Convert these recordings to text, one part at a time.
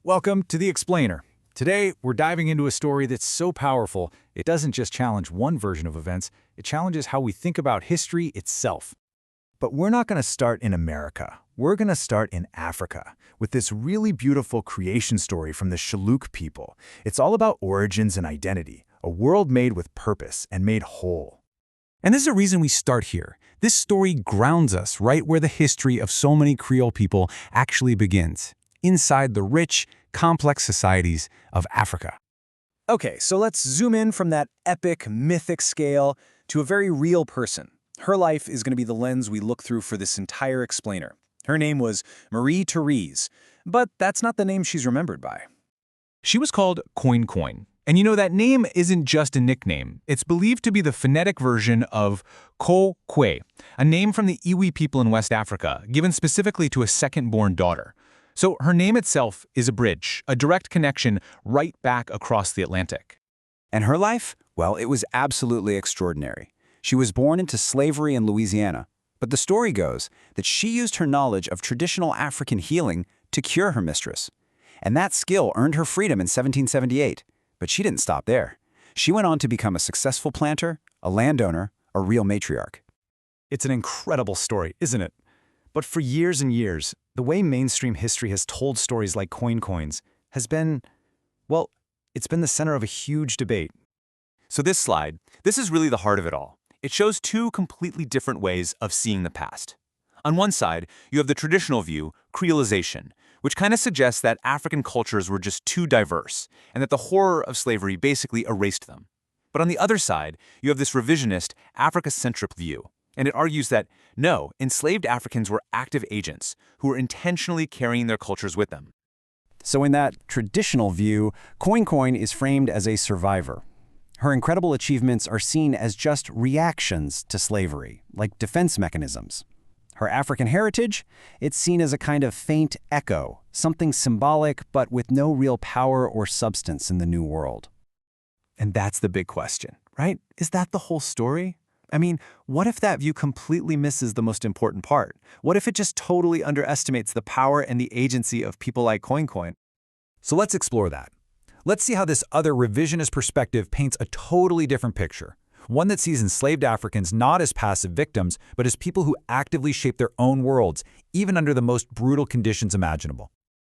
Welcome to The Explainer. Today, we're diving into a story that's so powerful, it doesn't just challenge one version of events, it challenges how we think about history itself. But we're not going to start in America. We're going to start in Africa, with this really beautiful creation story from the Shilluk people. It's all about origins and identity, a world made with purpose and made whole. And there's a reason we start here. This story grounds us right where the history of so many Creole people actually begins, inside the rich, complex societies of Africa. Okay, so let's zoom in from that epic, mythic scale to a very real person. Her life is going to be the lens we look through for this entire explainer. Her name was Maria Thérèze, but that's not the name she's remembered by. She was called Coincoin. And you know, that name isn't just a nickname. It's believed to be the phonetic version of Ko-Kwe, a name from the Iwi people in West Africa, given specifically to a second-born daughter. So her name itself is a bridge, a direct connection right back across the Atlantic. And her life? Well, it was absolutely extraordinary. She was born into slavery in Louisiana, but the story goes that she used her knowledge of traditional African healing to cure her mistress. And that skill earned her freedom in 1778. But she didn't stop there. She went on to become a successful planter, a landowner, a real matriarch. It's an incredible story, isn't it? But for years and years, the way mainstream history has told stories like Coincoins has been, well, it's been the center of a huge debate. So this slide, this is really the heart of it all. It shows two completely different ways of seeing the past. On one side, you have the traditional view, creolization, which kind of suggests that African cultures were just too diverse, and that the horror of slavery basically erased them. But on the other side, you have this revisionist, Africa-centric view, and it argues that, no, enslaved Africans were active agents who were intentionally carrying their cultures with them. So in that traditional view, Coincoin is framed as a survivor. Her incredible achievements are seen as just reactions to slavery, like defense mechanisms. Her African heritage, it's seen as a kind of faint echo, something symbolic but with no real power or substance in the New World. And that's the big question, right? Is that the whole story? I mean, what if that view completely misses the most important part? What if it just totally underestimates the power and the agency of people like Coincoin? So let's explore that. Let's see how this other revisionist perspective paints a totally different picture. One that sees enslaved Africans not as passive victims, but as people who actively shape their own worlds, even under the most brutal conditions imaginable.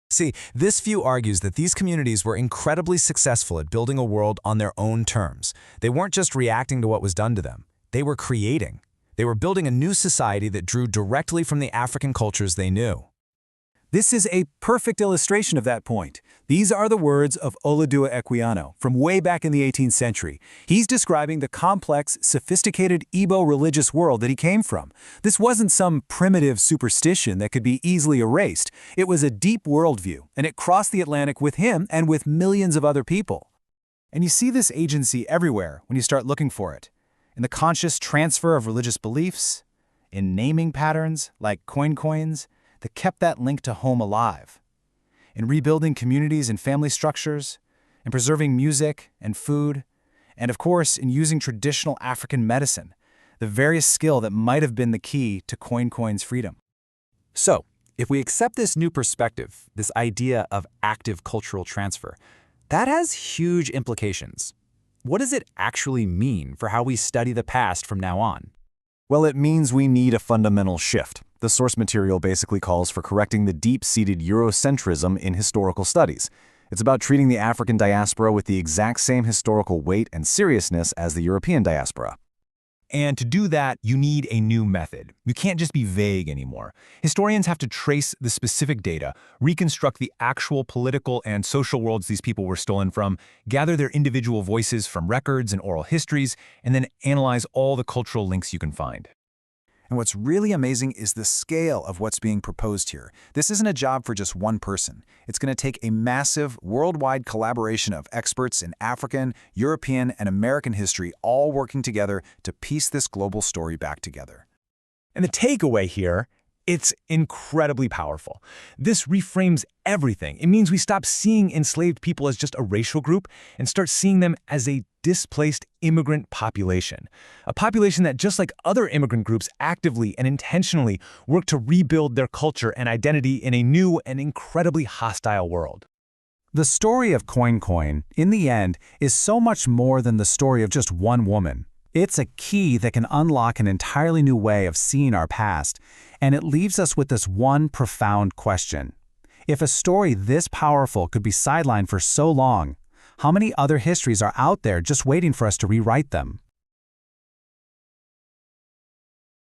See, this view argues that these communities were incredibly successful at building a world on their own terms. They weren't just reacting to what was done to them. They were creating. They were building a new society that drew directly from the African cultures they knew. This is a perfect illustration of that point. These are the words of Olaudah Equiano from way back in the 18th century. He's describing the complex, sophisticated Igbo religious world that he came from. This wasn't some primitive superstition that could be easily erased. It was a deep worldview, and it crossed the Atlantic with him and with millions of other people. And you see this agency everywhere when you start looking for it. In the conscious transfer of religious beliefs, in naming patterns like coins that kept that link to home alive, in rebuilding communities and family structures, in preserving music and food, and of course in using traditional African medicine, the very skill that might have been the key to Coincoin's freedom. So, if we accept this new perspective, this idea of active cultural transfer, that has huge implications. What does it actually mean for how we study the past from now on? Well, it means we need a fundamental shift. The source material basically calls for correcting the deep-seated Eurocentrism in historical studies. It's about treating the African diaspora with the exact same historical weight and seriousness as the European diaspora. And to do that, you need a new method. You can't just be vague anymore. Historians have to trace the specific data, reconstruct the actual political and social worlds these people were stolen from, gather their individual voices from records and oral histories, and then analyze all the cultural links you can find. And what's really amazing is the scale of what's being proposed here. This isn't a job for just one person. It's going to take a massive, worldwide collaboration of experts in African, European, and American history all working together to piece this global story back together. And the takeaway here, it's incredibly powerful. This reframes everything. It means we stop seeing enslaved people as just a racial group and start seeing them as a displaced immigrant population. A population that, just like other immigrant groups, actively and intentionally work to rebuild their culture and identity in a new and incredibly hostile world. The story of Coincoin, in the end, is so much more than the story of just one woman. It's a key that can unlock an entirely new way of seeing our past, and it leaves us with this one profound question. If a story this powerful could be sidelined for so long, how many other histories are out there just waiting for us to rewrite them?